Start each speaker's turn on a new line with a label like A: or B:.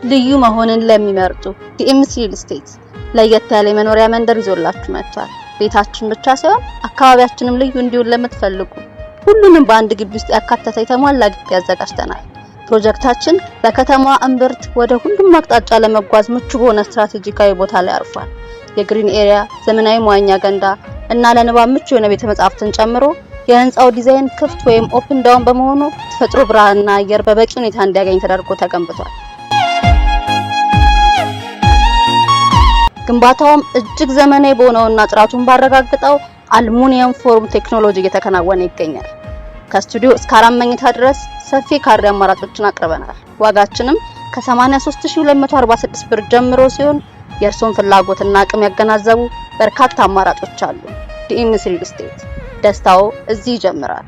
A: ልዩ መሆንን ለሚመርጡ ዲኤምሲ ሪል ስቴት ለየት ያለ መኖሪያ መንደር ይዞላችሁ መጥቷል። ቤታችን ብቻ ሳይሆን አካባቢያችንም ልዩ እንዲሆን ለምትፈልጉ ሁሉንም በአንድ ግቢ ውስጥ ያካተተ የተሟላ ግቢ ያዘጋጅተናል። ፕሮጀክታችን በከተማዋ እምብርት ወደ ሁሉም አቅጣጫ ለመጓዝ ምቹ በሆነ ስትራቴጂካዊ ቦታ ላይ አርፏል። የግሪን ኤሪያ፣ ዘመናዊ መዋኛ ገንዳ እና ለንባብ ምቹ የሆነ ቤተ መጻሕፍትን ጨምሮ የህንጻው ዲዛይን ክፍት ወይም ኦፕን ዳውን በመሆኑ ተፈጥሮ ብርሃንና አየር በበቂ ሁኔታ እንዲያገኝ ተደርጎ ተገንብቷል። ግንባታውም እጅግ ዘመናዊ በሆነውና ጥራቱን ባረጋገጠው አልሙኒየም ፎርም ቴክኖሎጂ እየተከናወነ ይገኛል። ከስቱዲዮ እስከ 4 መኝታ ድረስ ሰፊ ካሬ አማራጮችን አቅርበናል። ዋጋችንም ከ83246 ብር ጀምሮ ሲሆን የእርሶን ፍላጎትና አቅም ያገናዘቡ በርካታ አማራጮች አሉ። ዲኤምሲ ሪል ስቴት፣ ደስታው እዚህ ይጀምራል።